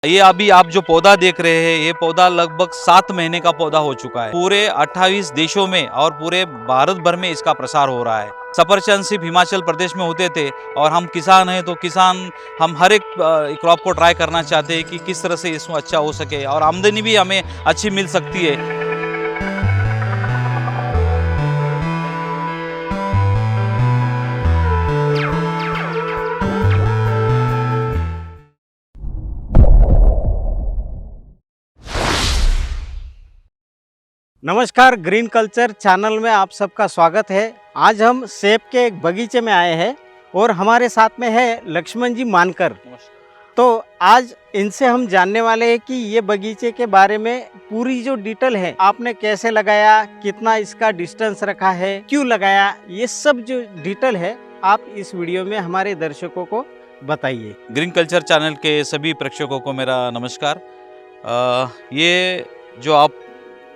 ये अभी आप जो पौधा देख रहे हैं, ये पौधा लगभग 7 महीने का पौधा हो चुका है। पूरे 28 देशों में और पूरे भारत भर में इसका प्रसार हो रहा है। सफरचंद सिर्फ हिमाचल प्रदेश में होते थे और हम किसान हैं तो किसान हम हर एक क्रॉप को ट्राई करना चाहते हैं कि किस तरह से इसमें अच्छा हो सके और आमदनी भी हमें अच्छी मिल सकती है। नमस्कार, ग्रीन कल्चर चैनल में आप सबका स्वागत है। आज हम सेब के एक बगीचे में आए हैं और हमारे साथ में है लक्ष्मण जी मानकर। तो आज इनसे हम जानने वाले हैं कि ये बगीचे के बारे में पूरी जो डिटेल है, आपने कैसे लगाया, कितना इसका डिस्टेंस रखा है, क्यों लगाया, ये सब जो डिटेल है आप इस वीडियो में हमारे दर्शकों को बताइए। ग्रीन कल्चर चैनल के सभी प्रेक्षकों को मेरा नमस्कार। ये जो आप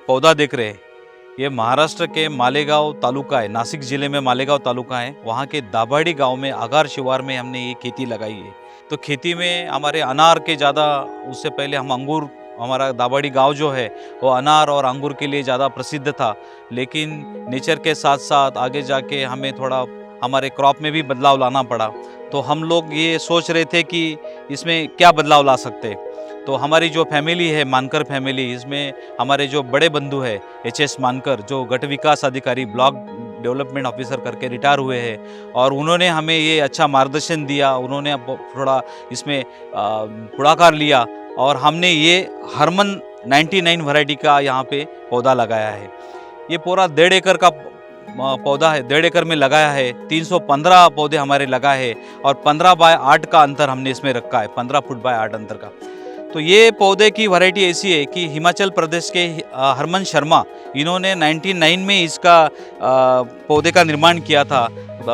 पौधा देख रहे हैं, ये महाराष्ट्र के मालेगांव तालुका है, नासिक जिले में मालेगांव तालुका है। वहाँ के दाभाडी गांव में आगार शिवार में हमने ये खेती लगाई है। तो खेती में हमारे अनार के ज़्यादा, उससे पहले हम अंगूर, हमारा दाभाडी गांव जो है वो अनार और अंगूर के लिए ज़्यादा प्रसिद्ध था। लेकिन नेचर के साथ साथ आगे जाके हमें थोड़ा हमारे क्रॉप में भी बदलाव लाना पड़ा। तो हम लोग ये सोच रहे थे कि इसमें क्या बदलाव ला सकते। तो हमारी जो फैमिली है, मानकर फैमिली, इसमें हमारे जो बड़े बंधु है एच.एस. मानकर, जो गट विकास अधिकारी, ब्लॉक डेवलपमेंट ऑफिसर करके रिटायर हुए हैं, और उन्होंने हमें ये अच्छा मार्गदर्शन दिया। उन्होंने थोड़ा इसमें पुढाकार लिया और हमने ये हरमन 99 वैरायटी का यहाँ पे पौधा लगाया है। ये पूरा 1.5 एकड़ का पौधा है, 1.5 एकड़ में लगाया है। 315 पौधे हमारे लगाए हैं और 15 बाय 8 का अंतर हमने इसमें रखा है, 15 फुट बाय 8 अंतर का। तो ये पौधे की वैरायटी ऐसी है कि हिमाचल प्रदेश के हरमन शर्मा, इन्होंने 99 में इसका पौधे का निर्माण किया था।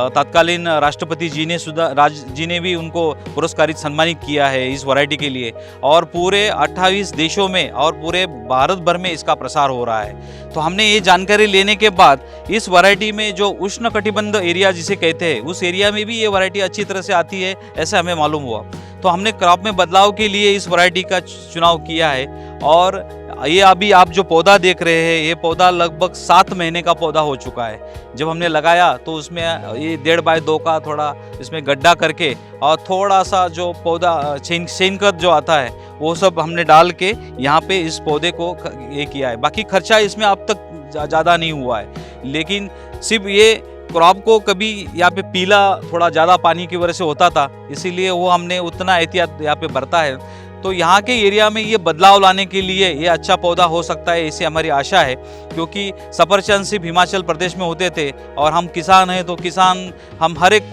तत्कालीन राष्ट्रपति जी ने भी उनको पुरस्कारित सम्मानित किया है इस वैरायटी के लिए, और पूरे 28 देशों में और पूरे भारत भर में इसका प्रसार हो रहा है। तो हमने ये जानकारी लेने के बाद इस वैरायटी में जो उष्ण कटिबंध एरिया जिसे कहते हैं, उस एरिया में भी ये वैरायटी अच्छी तरह से आती है, ऐसा हमें मालूम हुआ। तो हमने क्रॉप में बदलाव के लिए इस वैरायटी का चुनाव किया है। और ये अभी आप जो पौधा देख रहे हैं, ये पौधा लगभग 7 महीने का पौधा हो चुका है। जब हमने लगाया तो उसमें ये 1.5 बाय 2 का थोड़ा इसमें गड्ढा करके और थोड़ा सा जो पौधा शेनखत जो आता है वो सब हमने डाल के यहाँ पे इस पौधे को ये किया है। बाकी खर्चा इसमें अब तक ज़्यादा नहीं हुआ है, लेकिन सिर्फ ये क्रॉप को कभी यहाँ पे पीला थोड़ा ज़्यादा पानी की वजह से होता था, इसीलिए वो हमने उतना एहतियात यहाँ पे बरता है। तो यहाँ के एरिया में ये बदलाव लाने के लिए ये अच्छा पौधा हो सकता है, ऐसी हमारी आशा है। क्योंकि सफरचंद सिर्फ हिमाचल प्रदेश में होते थे और हम किसान हैं तो किसान हम हर एक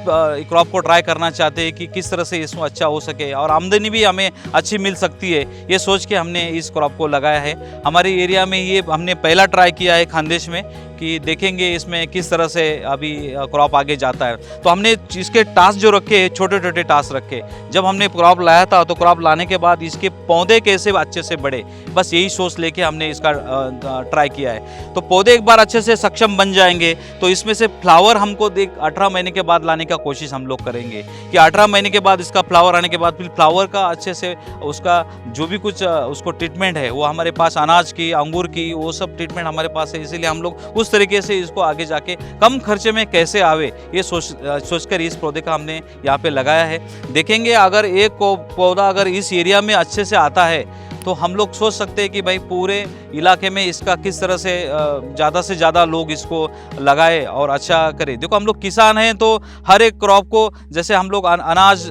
क्रॉप को ट्राई करना चाहते हैं कि किस तरह से इसमें अच्छा हो सके और आमदनी भी हमें अच्छी मिल सकती है। ये सोच के हमने इस क्रॉप को लगाया है। हमारे एरिया में ये हमने पहला ट्राई किया है खानदेश में, कि देखेंगे इसमें किस तरह से अभी क्रॉप आगे जाता है। तो हमने इसके टास्क जो रखे, छोटे छोटे टास्क रखे। जब हमने क्रॉप लाया था तो क्रॉप लाने के बाद इसके पौधे कैसे अच्छे से बढ़े, बस यही सोच लेके हमने इसका ट्राई किया है। तो पौधे एक बार अच्छे से सक्षम बन जाएंगे तो इसमें से फ्लावर हमको 18 महीने के बाद लाने का कोशिश हम लोग करेंगे कि 18 महीने के बाद इसका फ्लावर आने के बाद फिर फ्लावर का अच्छे से उसका जो भी कुछ उसको ट्रीटमेंट है वो हमारे पास, अनाज की, अंगूर की, वो सब ट्रीटमेंट हमारे पास है। इसीलिए हम लोग उस तरीके से इसको आगे जाके कम खर्चे में कैसे आवे ये सोचकर इस पौधे का हमने यहाँ पे लगाया है। देखेंगे अगर एक पौधा अगर इस एरिया में अच्छे से आता है तो हम लोग सोच सकते हैं कि भाई पूरे इलाके में इसका किस तरह से ज़्यादा लोग इसको लगाए और अच्छा करें। देखो हम लोग किसान हैं तो हर एक क्रॉप को, जैसे हम लोग अनाज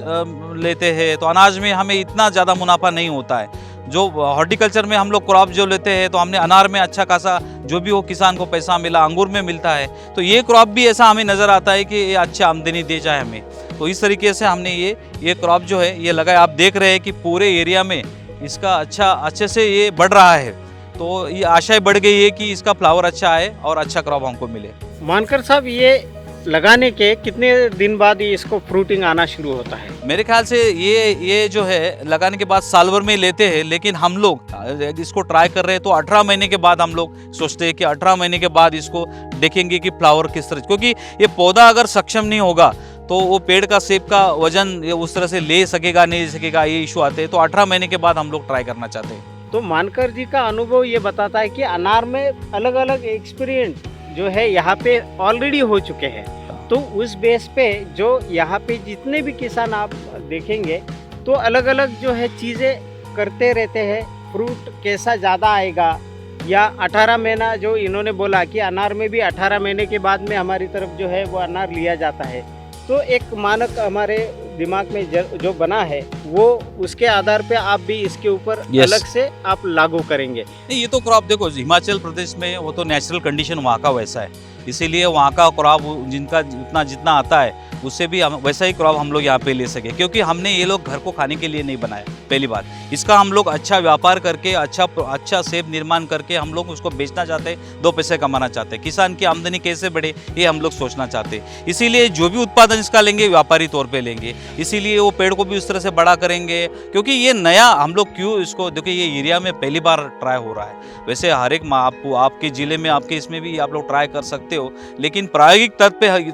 लेते हैं तो अनाज में हमें इतना ज़्यादा मुनाफा नहीं होता है। जो हॉर्टिकल्चर में हम लोग क्रॉप जो लेते हैं तो हमने अनार में अच्छा खासा जो भी हो किसान को पैसा मिला, अंगूर में मिलता है। तो ये क्रॉप भी ऐसा हमें नज़र आता है कि ये अच्छी आमदनी दे जाए हमें। तो इस तरीके से हमने ये क्रॉप जो है ये लगाया। आप देख रहे हैं कि पूरे एरिया में इसका अच्छे से ये बढ़ रहा है। तो ये आशाएं बढ़ गई है कि इसका फ्लावर अच्छा आए और अच्छा क्रॉप हमको मिले। मानकर साहब, ये लगाने के कितने दिन बाद ये इसको फ्रूटिंग आना शुरू होता है? मेरे ख्याल से ये जो है लगाने के बाद साल भर में लेते हैं, लेकिन हम लोग इसको ट्राई कर रहे हैं तो 18 महीने के बाद हम लोग सोचते हैं कि 18 महीने के बाद इसको देखेंगे कि फ्लावर किस तरह, क्योंकि ये पौधा अगर सक्षम नहीं होगा तो वो पेड़ का सेब का वजन ये उस तरह से ले सकेगा नहीं ले सकेगा, ये इशू आते हैं। तो 18 महीने के बाद हम लोग ट्राई करना चाहते हैं। तो मानकर जी का अनुभव ये बताता है कि अनार में अलग अलग एक्सपीरियंस जो है यहाँ पे ऑलरेडी हो चुके हैं। तो उस बेस पे जो यहाँ पे जितने भी किसान आप देखेंगे तो अलग अलग जो है चीज़ें करते रहते हैं। फ्रूट कैसा ज़्यादा आएगा या 18 महीना जो इन्होंने बोला कि अनार में भी 18 महीने के बाद में हमारी तरफ जो है वो अनार लिया जाता है। तो एक मानक हमारे दिमाग में जो बना है वो उसके आधार पे आप भी इसके ऊपर अलग से आप लागू करेंगे। नहीं, ये तो क्रॉप देखो हिमाचल प्रदेश में वो तो नेचुरल कंडीशन वहाँ का वैसा है, इसीलिए वहाँ का क्रॉप जिनका जितना आता है उससे भी वैसा ही क्रॉप हम लोग यहाँ पे ले सके, क्योंकि हमने ये लोग घर को खाने के लिए नहीं बनाया। पहली बात इसका हम लोग अच्छा व्यापार करके अच्छा सेब निर्माण करके हम लोग उसको बेचना चाहते हैं, 2 पैसे कमाना चाहते हैं। किसान की आमदनी कैसे बढ़े ये हम लोग सोचना चाहते हैं। इसीलिए जो भी उत्पादन इसका लेंगे व्यापारी तौर पर लेंगे, इसीलिए वो पेड़ को भी उस तरह से बड़ा करेंगे। क्योंकि ये नया हम लोग क्यों इसको देखिए, ये एरिया में पहली बार ट्राई हो रहा है। वैसे हर एक आपके ज़िले में आपके इसमें भी आप लोग ट्राई कर सकते हो, लेकिन प्रायोगिक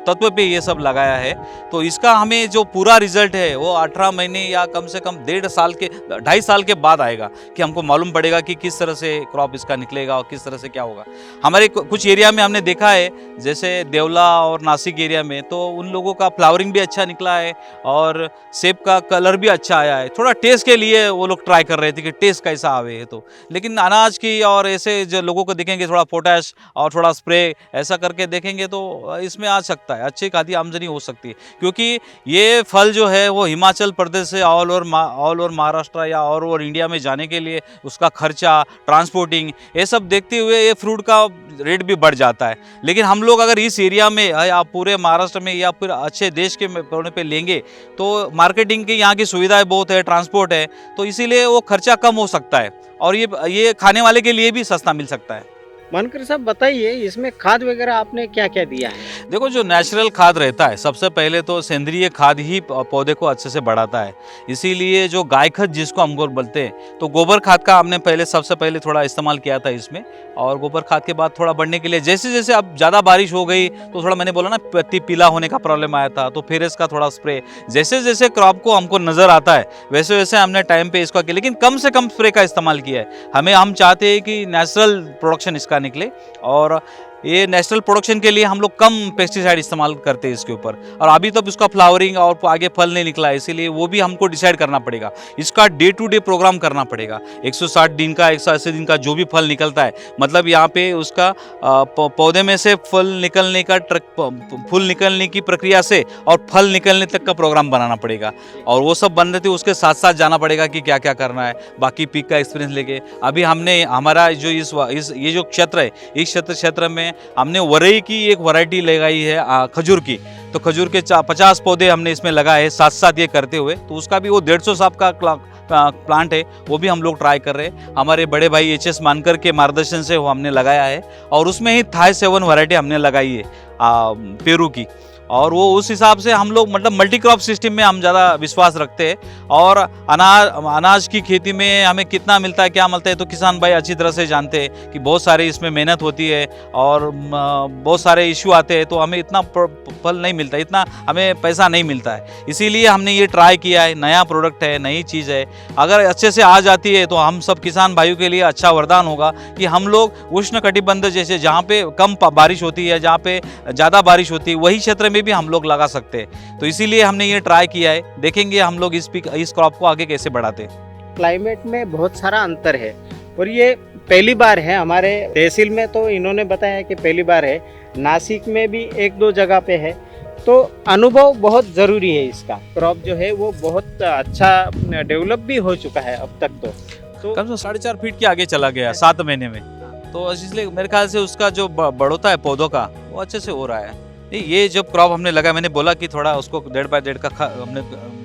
तत्व पे ये सब लगाया है। तो इसका हमें जो पूरा रिजल्ट है वो 18 महीने या कम से कम 2.5 साल के बाद आएगा कि हमको मालूम पड़ेगा कि किस तरह से क्रॉप इसका निकलेगा और किस तरह से क्या होगा। हमारे कुछ एरिया में हमने देखा है, जैसे देवला और नासिक एरिया में, तो उन लोगों का फ्लावरिंग भी अच्छा निकला है और सेब का कलर भी अच्छा आया है। थोड़ा टेस्ट के लिए वो लोग ट्राई कर रहे थे कि टेस्ट कैसा आवे है। तो लेकिन अनाज की और ऐसे जो लोगों को देखेंगे थोड़ा पोटैश और थोड़ा स्प्रे ऐसा करके देखेंगे तो इसमें आ सकता है, अच्छी खासी आमदनी हो सकती है। क्योंकि ये फल जो है वो हिमाचल प्रदेश से ऑल ओवर महाराष्ट्र या ऑल ओवर इंडिया में जाने के लिए उसका खर्चा, ट्रांसपोर्टिंग, ये सब देखते हुए ये फ्रूट का रेट भी बढ़ जाता है। लेकिन हम लोग अगर इस एरिया में या पूरे महाराष्ट्र में या फिर अच्छे देश के कोने पे लेंगे तो मार्केटिंग की यहाँ की सुविधाएं बहुत है, ट्रांसपोर्ट है, तो इसीलिए वो खर्चा कम हो सकता है और ये खाने वाले के लिए भी सस्ता मिल सकता है। मानकर साहब बताइए, इसमें खाद वगैरह आपने क्या क्या दिया है? देखो, जो नेचुरल खाद रहता है, सबसे पहले तो सेंद्रीय खाद ही पौधे को अच्छे से बढ़ाता है। इसीलिए जो गाय खाद जिसको हम बोलते हैं, तो गोबर खाद का हमने सबसे पहले थोड़ा इस्तेमाल किया था इसमें। और गोबर खाद के बाद थोड़ा बढ़ने के लिए जैसे जैसे अब ज़्यादा बारिश हो गई तो थोड़ा मैंने बोला ना पत्ती पीला होने का प्रॉब्लम आया था, तो फिर इसका थोड़ा स्प्रे जैसे जैसे क्रॉप को हमको नज़र आता है वैसे वैसे हमने टाइम पे इसका किया, लेकिन कम से कम स्प्रे का इस्तेमाल किया है। हम चाहते हैं कि नेचुरल प्रोडक्शन इसका निकले और ये नेचुरल प्रोडक्शन के लिए हम लोग कम पेस्टिसाइड इस्तेमाल करते हैं इसके ऊपर। और अभी तक उसका फ्लावरिंग और आगे फल नहीं निकला है, इसीलिए वो भी हमको डिसाइड करना पड़ेगा। इसका डे टू डे प्रोग्राम करना पड़ेगा। 160 दिन का 180 दिन का जो भी फल निकलता है, मतलब यहाँ पे उसका पौधे में से फल निकलने का फूल निकलने की प्रक्रिया से और फल निकलने तक का प्रोग्राम बनाना पड़ेगा। और वो सब बन रहे थे, उसके साथ साथ जाना पड़ेगा कि क्या क्या करना है, बाकी पीक का एक्सपीरियंस लेके। अभी हमने हमारा जो ये जो क्षेत्र है, इस क्षेत्र में हमने वरई की एक वैरायटी लगाई है खजूर की। तो खजूर के 50 पौधे हमने इसमें लगाए हैं साथ साथ ये करते हुए। तो उसका भी वो 150 साल का प्लांट है, वो भी हम लोग ट्राई कर रहे हैं। हमारे बड़े भाई HS मानकर के मार्गदर्शन से वो हमने लगाया है और उसमें ही थाई 7 वैरायटी हमने लगाई है पेरू की। और वो उस हिसाब से हम लोग मतलब मल्टी क्रॉप सिस्टम में हम ज़्यादा विश्वास रखते हैं। और अनाज की खेती में हमें कितना मिलता है, क्या मिलता है, तो किसान भाई अच्छी तरह से जानते हैं कि बहुत सारे इसमें मेहनत होती है और बहुत सारे इश्यू आते हैं, तो हमें इतना फल नहीं मिलता, इतना हमें पैसा नहीं मिलता है। इसीलिए हमने ये ट्राई किया है। नया प्रोडक्ट है, नई चीज़ है, अगर अच्छे से आ जाती है तो हम सब किसान भाइयों के लिए अच्छा वरदान होगा कि हम लोग उष्ण कटिबंध जैसे जहाँ पे कम बारिश होती है, जहाँ पे ज़्यादा बारिश होती है, वही क्षेत्र में भी हम लोग लगा सकते हैं। तो इसीलिए हमने ये ट्राई किया है। देखेंगे हम लोग इस क्रॉप को आगे कैसे बढ़ाते हैं। क्लाइमेट में बहुत सारा अंतर है और ये पहली बार है हमारे तहसील में, तो इन्होंने बताया कि पहली बार है। नासिक में भी 1-2 जगह पे है। तो अनुभव बहुत ज़रूरी है। इसका क्रॉप जो है वो बहुत अच्छा डेवलप भी हो चुका है अब तक। तो कम से 4.5 फीट के आगे चला गया 7 महीने में। तो इसलिए मेरे ख्याल से उसका जो बढ़ोता है पौधों का वो अच्छे से हो रहा है। ये जब क्रॉप हमने लगाया, मैंने बोला कि थोड़ा उसको 1.5 बाय 1.5 का हमने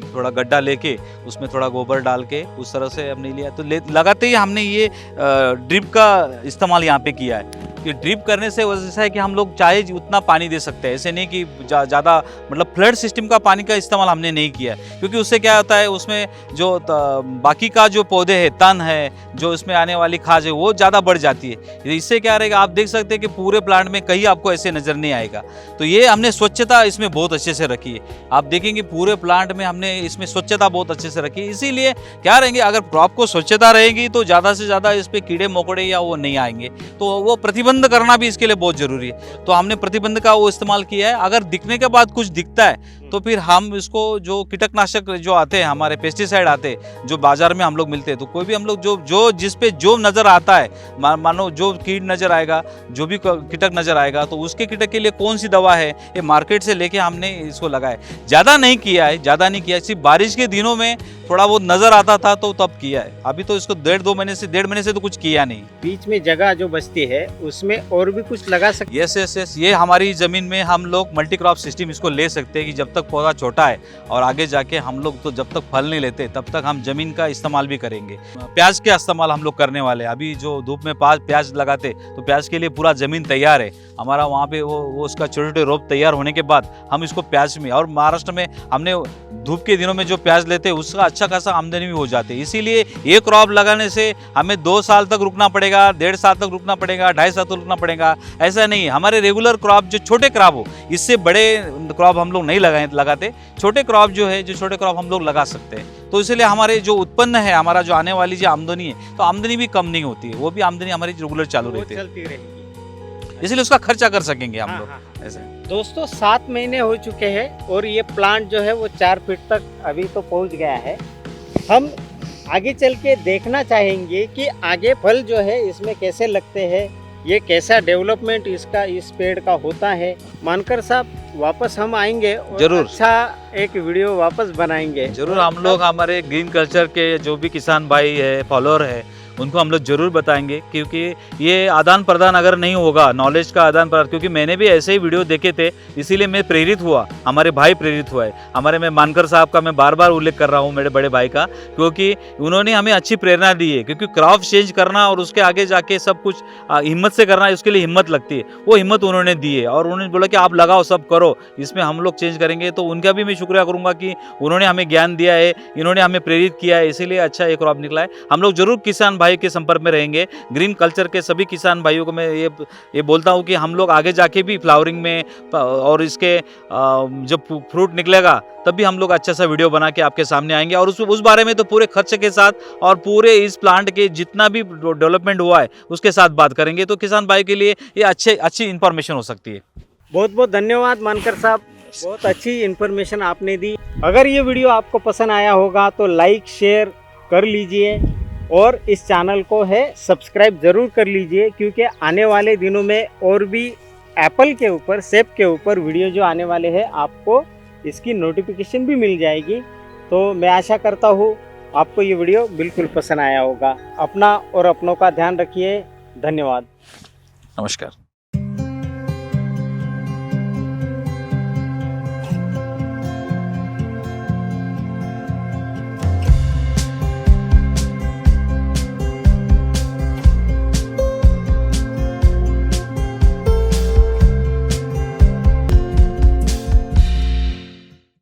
थोड़ा गड्ढा लेके उसमें थोड़ा गोबर डाल के उस तरह से हमने लिया। तो लगाते ही हमने ये ड्रिप का इस्तेमाल यहाँ पे किया है। कि ड्रिप करने से ऐसा है कि हम लोग चाहे उतना पानी दे सकते हैं, ऐसे नहीं कि ज़्यादा मतलब फ्लड सिस्टम का पानी का इस्तेमाल हमने नहीं किया, क्योंकि उससे क्या होता है उसमें जो बाकी का जो पौधे हैं, तन है, जो इसमें आने वाली खाद है वो ज़्यादा बढ़ जाती है। इससे क्या रहेगा, आप देख सकते हैं कि पूरे प्लांट में कहीं आपको ऐसे नज़र नहीं आएगा। तो ये हमने स्वच्छता इसमें बहुत अच्छे से रखी है, आप देखेंगे पूरे प्लांट में हमने इसमें स्वच्छता बहुत अच्छे से रखी है। इसीलिए क्या रहेंगे, अगर क्रॉप को स्वच्छता रहेगी तो ज़्यादा से ज़्यादा इस पर कीड़े मकोड़े या वो नहीं आएंगे, तो वो प्रतिबंध करना भी इसके लिए बहुत ज़रूरी है। तो हमने प्रतिबंध का वो इस्तेमाल किया है। अगर दिखने के बाद कुछ दिखता है तो फिर हम इसको जो कीटनाशक जो आते हैं, हमारे पेस्टिसाइड आते हैं जो बाजार में हम लोग मिलते हैं, तो कोई भी हम लोग जो जिस पे जो नज़र आता है, मानो जो कीट नज़र आएगा, जो भी कीटक नज़र आएगा, तो उसके कीटक के लिए कौन सी दवा है ये मार्केट से लेके हमने इसको लगाया। ज़्यादा नहीं किया है, सिर्फ बारिश के दिनों में थोड़ा बहुत नज़र आता था तो तब किया है। अभी तो इसको डेढ़ महीने से तो कुछ किया नहीं। बीच में जगह जो बचती है उसमें और भी कुछ लगा सकते। यस, ये हमारी ज़मीन में हम लोग मल्टी क्रॉप सिस्टम इसको ले सकते हैं कि जब तक पौधा छोटा है और आगे जाके हम लोग तो जब तक फल नहीं लेते तब तक हम ज़मीन का इस्तेमाल भी करेंगे। प्याज का इस्तेमाल हम लोग करने वाले हैं। अभी जो धूप में प्याज लगाते तो प्याज के लिए पूरा ज़मीन तैयार है हमारा, वहाँ पे वो उसका छोटे छोटे रोप तैयार होने के बाद हम इसको प्याज में, और महाराष्ट्र में हमने धूप के दिनों में जो प्याज लेते हैं उसका अच्छा खासा आमदनी भी हो जाती है। इसीलिए ये क्रॉप लगाने से हमें 2 साल तक रुकना पड़ेगा, 1.5 साल तक रुकना पड़ेगा, 2.5 साल तक रुकना पड़ेगा, ऐसा नहीं। हमारे रेगुलर क्रॉप जो छोटे क्रॉप हो, इससे बड़े क्रॉप हम लोग नहीं लगाते, छोटे क्रॉप जो छोटे क्रॉप हम लोग लगा सकते हैं। तो इसलिए हमारे जो उत्पन्न है, हमारा जो आने वाली जो आमदनी है, तो आमदनी भी कम नहीं होती है, वो भी आमदनी हमारी रेगुलर चालू रहती है, इसलिए उसका खर्चा कर सकेंगे हम लोग ऐसे। दोस्तों 7 महीने हो चुके हैं और ये प्लांट जो है वो 4 फीट तक अभी तो पहुंच गया है। हम आगे चल के देखना चाहेंगे कि आगे फल जो है इसमें कैसे लगते हैं, ये कैसा डेवलपमेंट इसका इस पेड़ का होता है। मानकर साहब वापस हम आएंगे और जरूर अच्छा एक वीडियो वापस बनाएंगे। जरूर हम लोग हमारे ग्रीन कल्चर के जो भी किसान भाई है, फॉलोअर है, उनको हम लोग जरूर बताएंगे, क्योंकि ये आदान प्रदान अगर नहीं होगा, नॉलेज का आदान प्रदान, क्योंकि मैंने भी ऐसे ही वीडियो देखे थे, इसीलिए मैं प्रेरित हुआ, हमारे भाई प्रेरित हुआ है। हमारे में मानकर साहब का मैं बार बार उल्लेख कर रहा हूँ, मेरे बड़े भाई का, क्योंकि उन्होंने हमें अच्छी प्रेरणा दी है। क्योंकि क्रॉप चेंज करना और उसके आगे जाके सब कुछ हिम्मत से करना, उसके लिए हिम्मत लगती है, वो हिम्मत उन्होंने दी है। और उन्होंने बोला कि आप लगाओ, सब करो, इसमें हम लोग चेंज करेंगे। तो उनका भी मैं शुक्रिया करूँगा कि उन्होंने हमें ज्ञान दिया है, इन्होंने हमें प्रेरित किया है, इसीलिए अच्छा एक क्रॉप निकला है। हम लोग जरूर किसान भाई के संपर्क में रहेंगे। ग्रीन कल्चर के सभी किसान भाइयों को मैं ये बोलता हूँ कि हम लोग आगे जाके भी फ्लावरिंग में और इसके जब फ्रूट निकलेगा तब भी हम लोग अच्छा सा वीडियो बना के आपके सामने आएंगे, और उस बारे में तो पूरे खर्चे के साथ और पूरे इस प्लांट के जितना भी डेवलपमेंट हुआ है उसके साथ बात करेंगे। तो किसान भाई के लिए ये अच्छी इंफॉर्मेशन हो सकती है। बहुत बहुत धन्यवाद मानकर साहब, बहुत अच्छी इन्फॉर्मेशन आपने दी। अगर ये वीडियो आपको पसंद आया होगा तो लाइक शेयर कर लीजिए और इस चैनल को है सब्सक्राइब ज़रूर कर लीजिए, क्योंकि आने वाले दिनों में और भी एप्पल के ऊपर, सेब के ऊपर वीडियो जो आने वाले हैं आपको इसकी नोटिफिकेशन भी मिल जाएगी। तो मैं आशा करता हूँ आपको ये वीडियो बिल्कुल पसंद आया होगा। अपना और अपनों का ध्यान रखिए। धन्यवाद। नमस्कार।